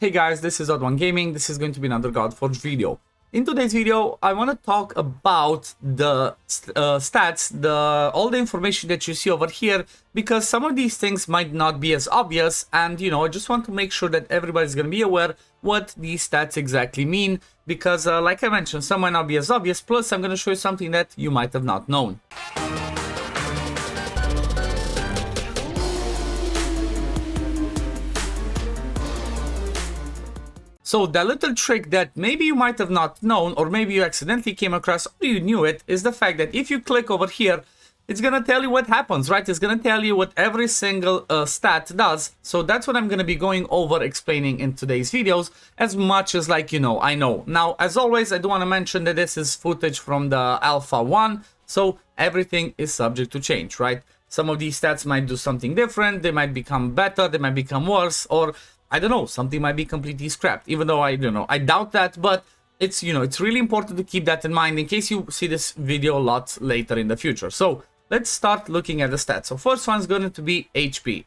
Hey guys, this is OddOneGaming. This is going to be another Godforge video. In today's video, I want to talk about the stats, all the information that you see over here, because some of these things might not be as obvious, and I just want to make sure that everybody's going to be aware what these stats exactly mean, because like I mentioned, some might not be as obvious, plus I'm going to show you something that you might have not known. So the little trick that maybe you might have not known, or maybe you accidentally came across, or you knew it, is the fact that if you click over here, it's going to tell you what happens, right? It's going to tell you what every single stat does. So that's what I'm going to be going over explaining in today's videos, as much as I know. Now, as always, I do want to mention that this is footage from the Alpha 1, so everything is subject to change, right? Some of these stats might do something different, they might become better, they might become worse, or I don't know, something might be completely scrapped, even though I doubt that, but it's, it's really important to keep that in mind in case you see this video a lot later in the future. So let's start looking at the stats. So first one is going to be HP.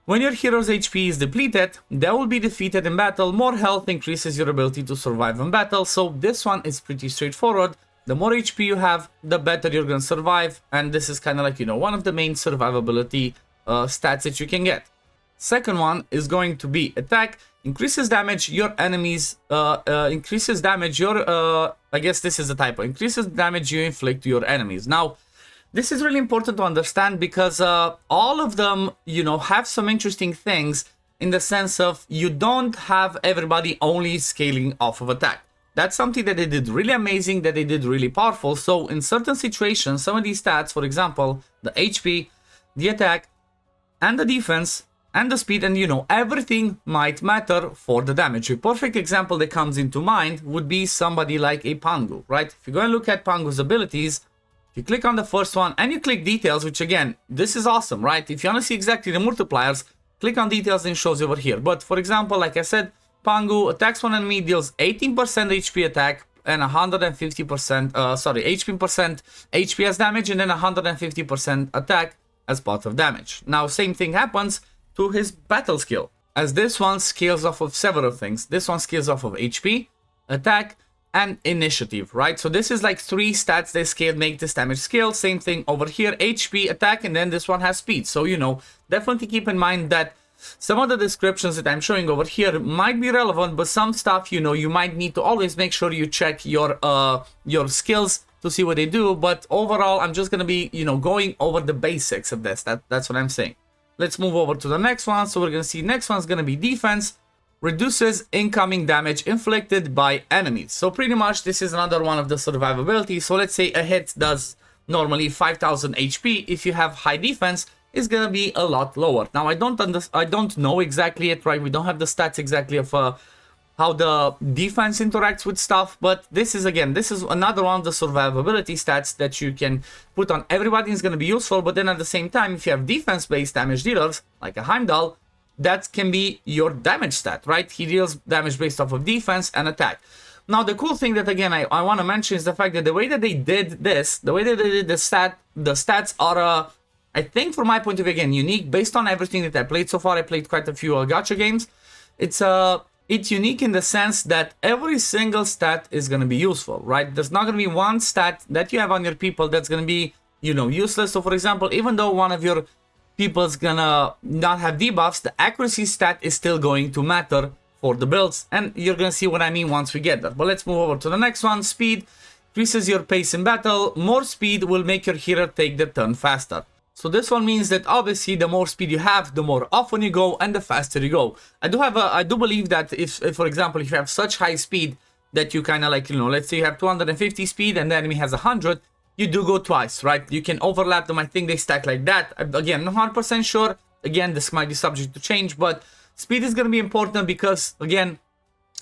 When your hero's HP is depleted, they will be defeated in battle. More health increases your ability to survive in battle. So this one is pretty straightforward. The more HP you have, the better you're going to survive. And this is kind of like, one of the main survivability stats that you can get. Second one is going to be attack. Increases damage your enemies, increases damage your, I guess this is a typo, increases damage you inflict to your enemies. Now, this is really important to understand because all of them, have some interesting things in the sense of you don't have everybody only scaling off of attack. That's something that they did really amazing, that they did really powerful. So in certain situations, some of these stats, for example, the HP, the attack, and the defense, and the speed, and everything might matter for the damage. A perfect example that comes into mind would be somebody like a Pangu, right? If you go and look at Pangu's abilities, if you click on the first one and you click details, which again, this is awesome, right? If you want to see exactly the multipliers, click on details and it shows you over here. But for example, like I said, Pangu attacks one enemy, deals 18% HP attack and 150%, HP as damage, and then 150% attack as part of damage. Now, same thing happens to his battle skill, as this one scales off of several things. This one scales off of HP, attack, and initiative, right? So this is like three stats that scale, make this damage scale. Same thing over here, HP, attack, and then this one has speed. So, definitely keep in mind that some of the descriptions that I'm showing over here might be relevant, but some stuff, you might need to always make sure you check your skills to see what they do. But overall, I'm just gonna be, going over the basics of this. That's what I'm saying. Let's move over to the next one. So we're going to see next one's going to be defense. Reduces incoming damage inflicted by enemies. So pretty much this is another one of the survivability. So let's say a hit does normally 5000 HP. If you have high defense, it's going to be a lot lower. Now I don't know exactly it, right? We don't have the stats exactly of how the defense interacts with stuff, but this is another one of the survivability stats that you can put on everybody. Is going to be useful, but then at the same time, if you have defense-based damage dealers, like a Heimdall, that can be your damage stat, right? He deals damage based off of defense and attack. Now, the cool thing that, again, I want to mention is the fact that the way that they did this, the way that they did the stats are, I think from my point of view, again, unique based on everything that I played so far. I played quite a few gacha games. It's unique in the sense that every single stat is going to be useful, right? There's not going to be one stat that you have on your people that's going to be, useless. So, for example, even though one of your people is going to not have debuffs, the accuracy stat is still going to matter for the builds. And you're going to see what I mean once we get there. But let's move over to the next one. Speed increases your pace in battle. More speed will make your hero take the turn faster. So this one means that obviously the more speed you have, the more often you go and the faster you go. I do believe that if for example, if you have such high speed that you kind of like, let's say you have 250 speed and the enemy has 100, you do go twice, right? You can overlap them. I think they stack like that. Again, not 100% sure. Again, this might be subject to change, but speed is going to be important because, again,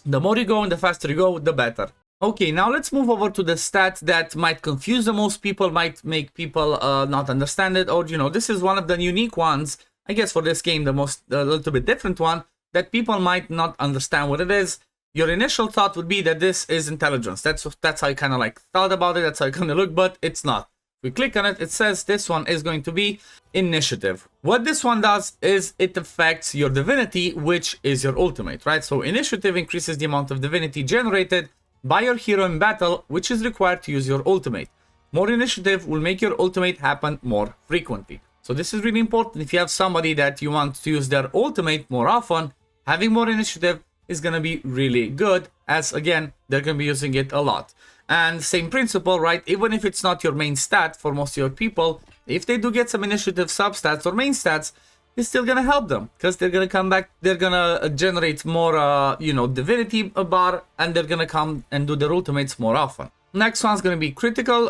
the more you go and the faster you go, the better. Okay, now let's move over to the stat that might confuse the most people, might make people not understand it, or, this is one of the unique ones, I guess for this game, the most, a little bit different one, that people might not understand what it is. Your initial thought would be that this is intelligence. That's how you kind of like thought about it, that's how you kind of look, but it's not. we click on it, it says this one is going to be initiative. What this one does is it affects your divinity, which is your ultimate, right? So initiative increases the amount of divinity generated by your hero in battle, which is required to use your ultimate. More initiative will make your ultimate happen more frequently. So this is really important. If you have somebody that you want to use their ultimate more often, having more initiative is going to be really good, as again, they're going to be using it a lot. And same principle, right? Even if it's not your main stat for most of your people, if they do get some initiative substats or main stats, it's still going to help them, because they're going to come back, they're going to generate more, divinity bar, and they're going to come and do their ultimates more often. Next one's going to be critical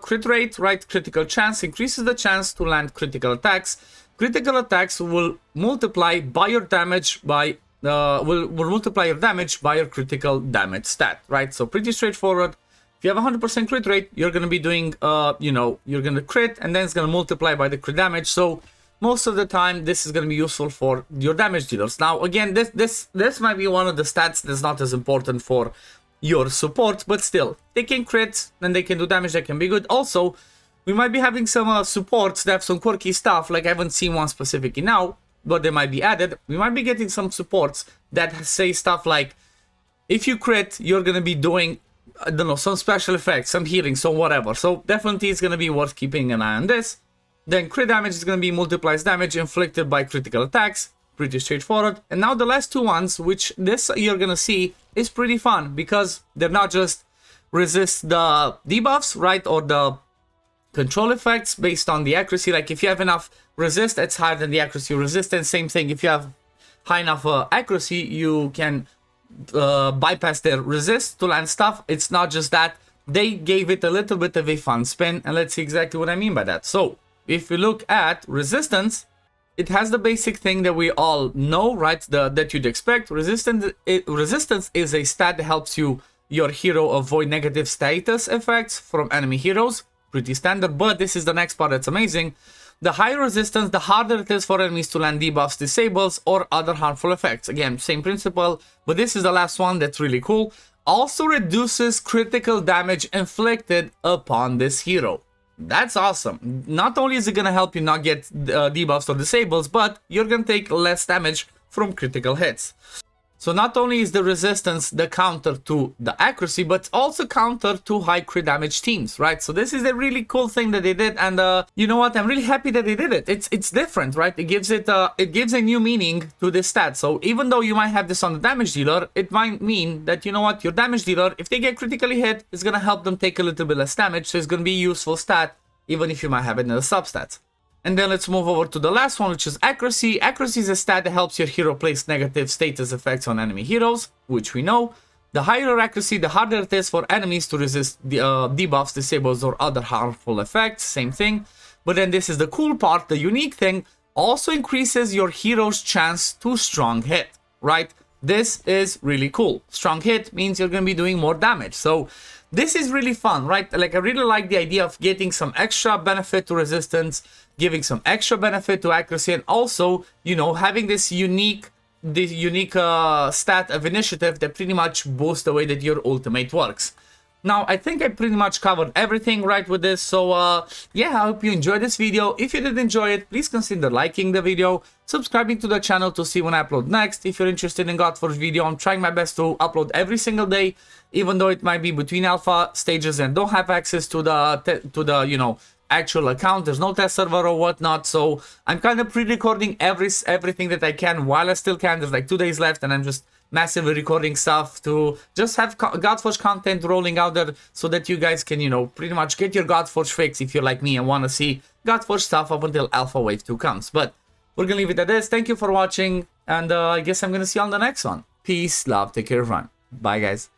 crit rate, right? Critical chance increases the chance to land critical attacks. Critical attacks will multiply by your damage by will multiply your damage by your critical damage stat, right? So pretty straightforward. If you have 100% crit rate, you're going to be doing, you're going to crit, and then it's going to multiply by the crit damage. So most of the time, this is going to be useful for your damage dealers. Now, again, this might be one of the stats that's not as important for your support, but still, they can crit, then they can do damage, that can be good. Also, we might be having some supports that have some quirky stuff, like I haven't seen one specifically now, but they might be added. We might be getting some supports that say stuff like, if you crit, you're going to be doing, I don't know, some special effects, some healing, so whatever. So definitely it's going to be worth keeping an eye on this. Then crit damage is going to be multiplies damage inflicted by critical attacks. Pretty straightforward. And now the last two ones, which this you're going to see, is pretty fun, because they're not just resist the debuffs, right, or the control effects based on the accuracy. Like if you have enough resist, it's higher than the accuracy resistance. Same thing, if you have high enough accuracy, you can bypass their resist to land stuff. It's not just that, they gave it a little bit of a fun spin, and let's see exactly what I mean by that. So if you look at resistance, it has the basic thing that we all know, right? That you'd expect. Resistance is a stat that helps your hero avoid negative status effects from enemy heroes. Pretty standard, but this is the next part that's amazing. The higher resistance, the harder it is for enemies to land debuffs, disables, or other harmful effects. Again, same principle, but this is the last one that's really cool. Also reduces critical damage inflicted upon this hero. That's awesome. Not only is it going to help you not get debuffs or disables, but you're going to take less damage from critical hits. So not only is the resistance the counter to the accuracy, but also counter to high crit damage teams, right? So this is a really cool thing that they did, and you know what? I'm really happy that they did it. It's different, right? It gives a new meaning to this stat. So even though you might have this on the damage dealer, it might mean that, you know what, your damage dealer, if they get critically hit, it's gonna help them take a little bit less damage. So it's gonna be a useful stat, even if you might have it in the substats. And then let's move over to the last one, which is accuracy. Accuracy is a stat that helps your hero place negative status effects on enemy heroes, which we know. The higher accuracy, the harder it is for enemies to resist the debuffs, disables, or other harmful effects. Same thing. But then this is the cool part, the unique thing, also increases your hero's chance to strong hit, right? This is really cool. Strong hit means you're going to be doing more damage. So this is really fun, right? Like, I really like the idea of getting some extra benefit to resistance, giving some extra benefit to accuracy, and also, you know, having this unique stat of initiative that pretty much boosts the way that your ultimate works. Now, I think I pretty much covered everything right with this, so yeah, I hope you enjoyed this video. If you did enjoy it, please consider liking the video, subscribing to the channel to see when I upload next. If you're interested in Godforge video, I'm trying my best to upload every single day, even though it might be between alpha stages and don't have access to the you know, actual account. There's no test server or whatnot, so I'm kind of pre-recording everything that I can while I still can. There's like 2 days left, and I'm just massively recording stuff to just have Godforge content rolling out there, so that you guys can, you know, pretty much get your Godforge fix if you're like me and want to see Godforge stuff up until Alpha Wave 2 comes. But we're gonna leave it at this. Thank you for watching, and I guess I'm gonna see you on the next one. Peace, love, take care, everyone. Bye, guys.